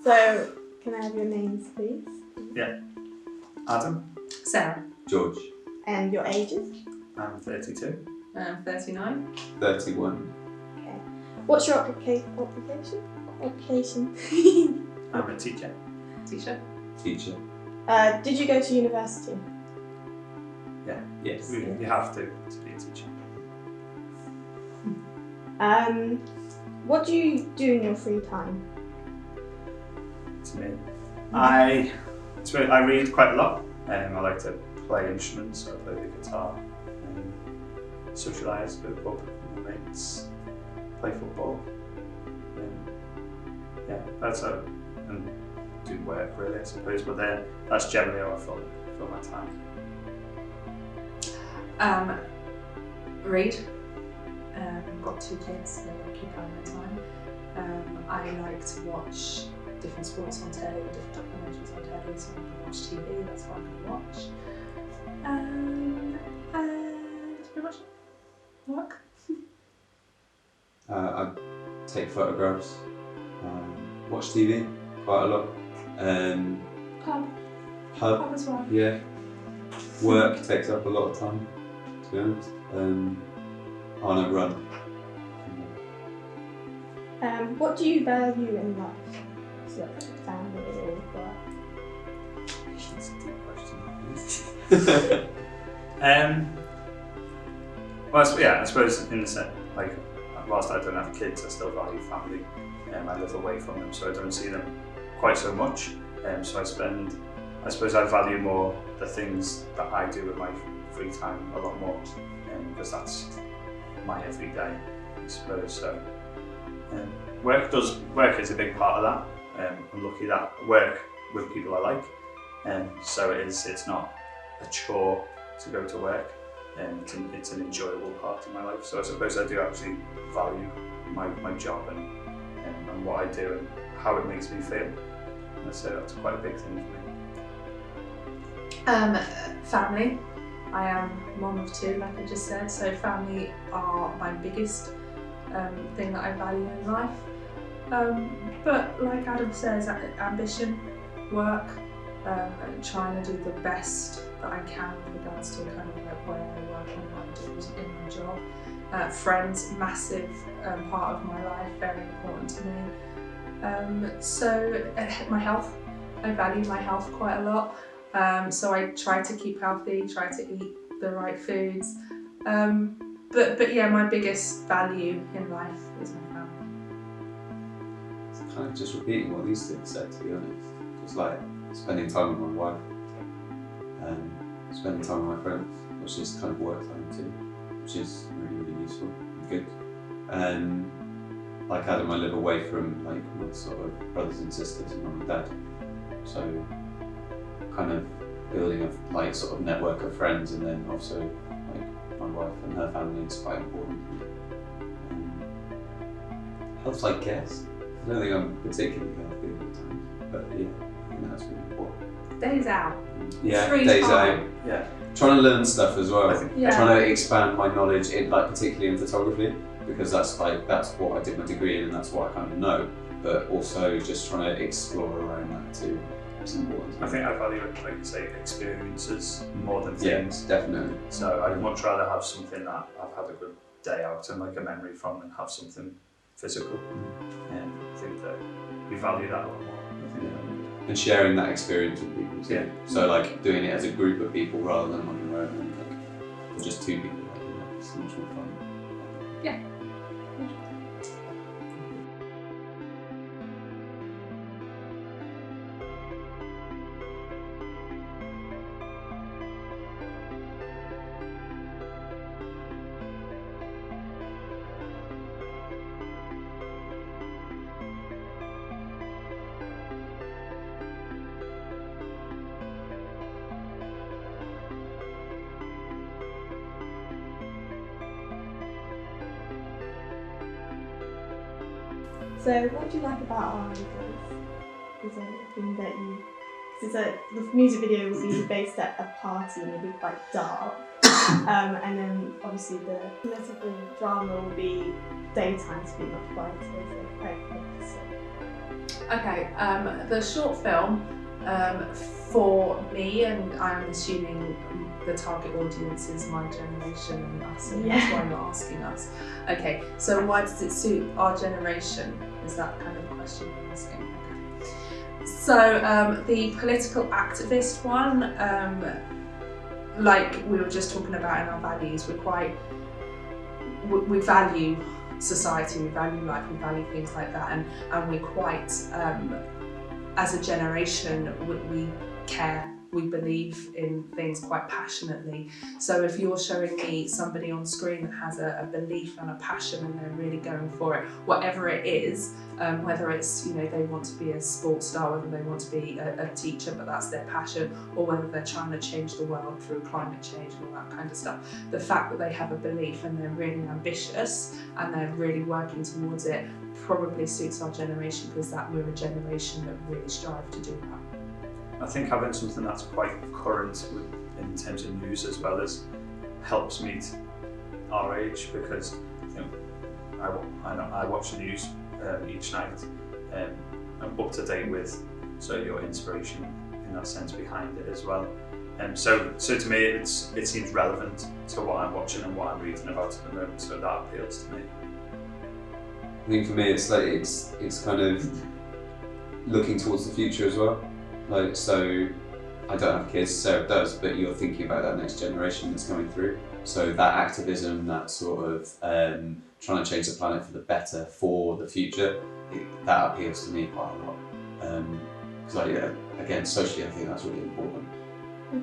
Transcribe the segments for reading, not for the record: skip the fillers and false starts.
So, can I have your names, please? Yeah. Adam. Sarah. George. And your ages? I'm 32. 39. 31. Okay. What's your occupation? I'm a teacher. Teacher. Teacher. Did you go to university? Yeah. Yes. You have to be a teacher. What do you do in your free time? To me, I read quite a lot. I like to play instruments, so I play the guitar, socialise, go to the pub with my mates, play football. Yeah, that's it. And do work really, I suppose, but then that's generally how I fill my time. Read. I've got 2 kids, so I keep on my time. I like to watch different sports on telly, different documentaries on telly, so I can watch TV, that's what I can watch. And that's pretty much it. Work. I take photographs, watch TV quite a lot. Pub Pub, as well. yeah. Work takes up a lot of time, to be honest. I run. What do you value in life? So, family or work? That's a deep question. I suppose in the sense, like, whilst I don't have kids, I still value family. I live away from them, so I don't see them quite so much. So I suppose I value more the things that I do with my free time a lot more, because that's my everyday, I suppose. So work is a big part of that. I'm lucky that I work with people I like, so it's not a chore to go to work. It's an enjoyable part of my life. So I suppose I do actually value my job and what I do and how it makes me feel. And so that's quite a big thing for me. Family. I am mum of 2, like I just said, so family are my biggest thing that I value in life. But like Adam says, ambition, work, trying to do the best that I can with regards to kind of like where I work and what I do in my job. Friends, massive part of my life, very important to me. So my health, I value my health quite a lot. So I try to keep healthy, try to eat the right foods. But yeah, my biggest value in life is my family. It's kind of just repeating what these things said, to be honest. Just like spending time with my wife, spending time with my friends, which is kind of work time too, which is really, really useful and good. Like Adam, I live away from like my sort of brothers and sisters and mum and dad, so kind of building a like sort of network of friends, and then also like my wife and her family is quite important. Health, I guess. I don't think I'm particularly healthy all the time, but yeah, I think that's really important. Days out. Yeah, Free days time. out. Yeah. Trying to learn stuff as well. Yeah. Trying to expand my knowledge in, like, particularly in photography, because that's what I did my degree in and that's what I kind of know. But also just trying to explore around that too. It's important. I think I value, like you say, experiences more than Yeah, things. definitely. So I'd much rather have something that I've had a good day out and like a memory from than have something physical. And I think that we value that a lot more. I think And sharing that experience with people too. Yeah. So like doing it as a group of people rather than on your own, and like, or just 2 people. Like, you know, it's much more fun. Yeah. So, what do you like about our videos? Is there anything that you... Because the music video will be based at a party and it'll be quite dark. And then obviously the political drama will be daytime, to be much brighter. So, quite focused. Okay, the short film for me, and I'm assuming the target audience is my generation and us, and that's why you're asking us. Okay, so why does it suit our generation? Is that kind of the question you're asking? Okay. So the political activist one, like we were just talking about in our values, we value society, we value life, we value things like that, and we're quite, as a generation, we care, we believe in things quite passionately. So if you're showing me somebody on screen that has a belief and a passion and they're really going for it, whatever it is, whether it's, they want to be a sports star, whether they want to be a teacher but that's their passion, or whether they're trying to change the world through climate change and all that kind of stuff, the fact that they have a belief and they're really ambitious and they're really working towards it probably suits our generation, because that we're a generation that really strive to do that. I think having something that's quite current in terms of news as well as helps meet our age, because I watch the news each night. I'm up to date with your inspiration in that sense behind it as well. So to me it seems relevant to what I'm watching and what I'm reading about at the moment, so that appeals to me. I think for me it's like it's kind of looking towards the future as well. Like, so I don't have kids, Sarah does, but you're thinking about that next generation that's coming through. So that activism, that sort of trying to change the planet for the better for the future, that appeals to me quite a lot. Because again, socially I think that's really important.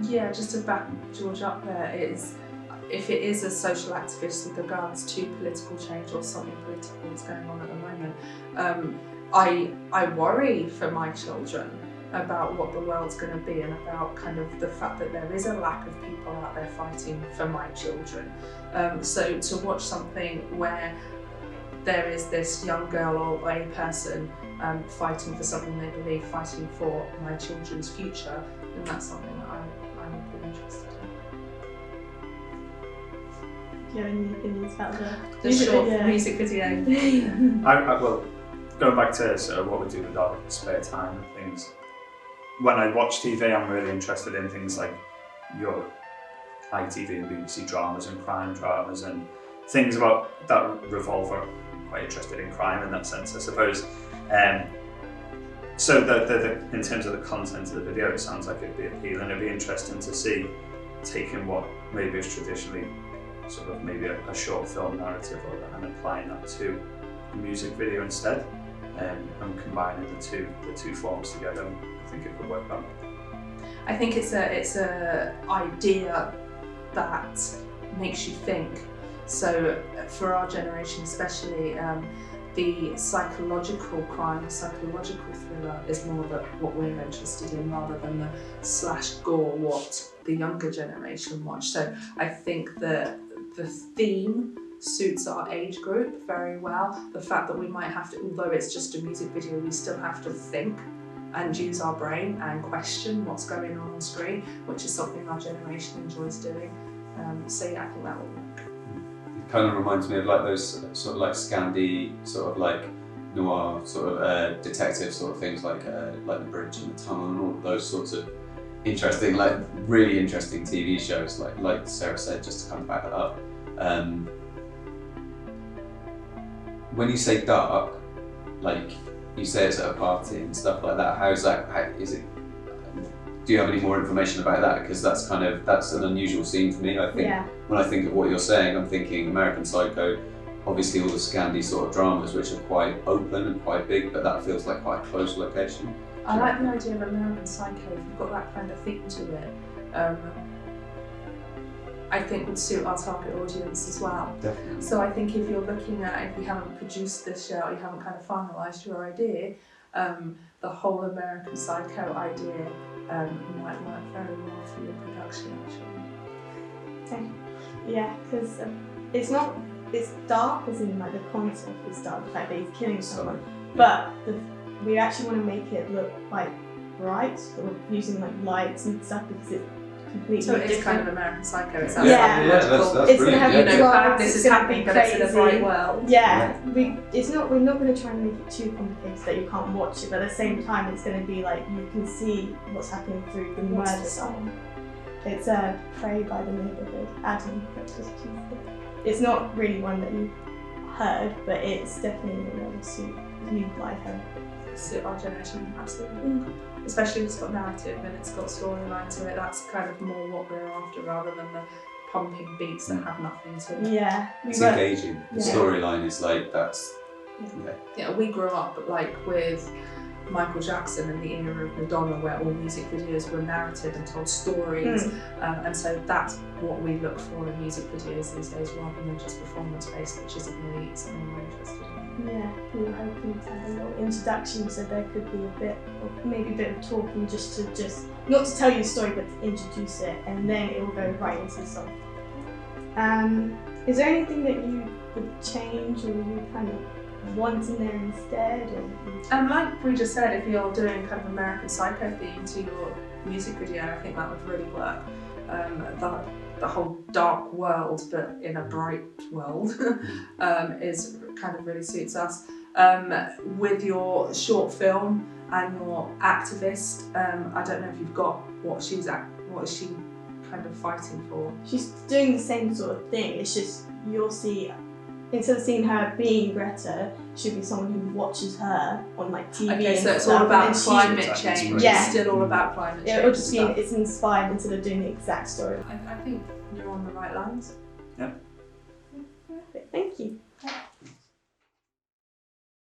Yeah, just to back George up there, if it is a social activist with regards to political change or something political that's going on at the moment, I worry for my children about what the world's going to be, and about kind of the fact that there is a lack of people out there fighting for my children. So to watch something where there is this young girl or a person fighting for something they believe, fighting for my children's future, then that's something that I'm pretty interested in. Do you have any opinions about the short music video? Well, going back to sort of what we do with our spare time and things, when I watch TV I'm really interested in things like your ITV and BBC dramas and crime dramas and things about that revolve around. I'm quite interested in crime in that sense, I suppose. So in terms of the content of the video, it sounds like it'd be appealing. It'd be interesting to see taking what maybe is traditionally sort of maybe a short film narrative and applying that to a music video instead, and combining the two forms together. I think it would work well. I think it's a idea that makes you think. So for our generation especially, the psychological crime, psychological thriller is more what we're interested in, rather than the slash gore what the younger generation watch. So I think that the theme suits our age group very well. The fact that we might have to, although it's just a music video, we still have to think and use our brain and question what's going on screen, which is something our generation enjoys doing. So yeah, I think that will work. It kind of reminds me of like those sort of like Scandi, sort of like noir sort of detective sort of things, like The Bridge and the Tunnel and all those sorts of interesting, like really interesting TV shows, like Sarah said, just to kind of back that up. When you say dark, like you say it's at a party and stuff like that, how is it? Do you have any more information about that? Because that's an unusual scene for me. I think when I think of what you're saying, I'm thinking American Psycho, obviously all the Scandi sort of dramas which are quite open and quite big, but that feels like quite a close location. I like the idea of American Psycho. If you've got that kind of theme to it, I think would suit our target audience as well. Definitely. So I think if you're looking at, if you haven't produced this yet, or you haven't kind of finalised your idea, the whole American Psycho idea might work very well for your production actually. Okay. Yeah, because it's dark as in like the concept is dark, the fact that he's killing someone, but we actually want to make it look like bright, so we're using like lights and stuff, because completely So it is different. kind of American Psycho. It's Yeah. Yeah, that's It's gonna brilliant. have you Yeah. know, drugs, this it's is gonna happening, be but it's in a crazy. bright world. Yeah, we're not going to try and make it too complicated that you can't watch it, but at the same time, it's going to be like you can see what's happening through the What's murder the song. song? It's Pray by the Neighborhood. Adam, that's just Tuesday. It's not really one that you heard, but it's definitely one that will suit you like her. Suit our generation, absolutely. Mm. Especially if it's got narrative and it's got storyline to it. That's kind of more what we're after rather than the pumping beats that have nothing to it. Yeah, It's engaging. The Yeah. storyline is like that's. Yeah. Yeah, we grew up like with Michael Jackson and the era of Madonna, where all music videos were narrative and told stories, and so that's what we look for in music videos these days, rather than just performance-based, which isn't really something we're interested in. Yeah, we were hoping to have a little introduction, so there could be a bit, or maybe a bit of talking, just not to tell you the story, but to introduce it, and then it will go right into the song. Is there anything that you would change, or you kind of want in there instead? Or Like we just said, if you're doing kind of American Psycho theme to your music video, I think that would really work. The whole dark world, but in a bright world, is kind of really suits us. With your short film and your activist, I don't know if you've got what is she kind of fighting for? she's doing the same sort of thing. It's just you'll see, instead of seeing her being Greta, she'll be someone who watches her on like TV. Okay, and so it's stuff, all about and then climate change. Yeah. It's still all about climate change. It'll just be stuff. it's inspired instead of doing the exact story. I think you're on the right lines. Perfect. Thank you.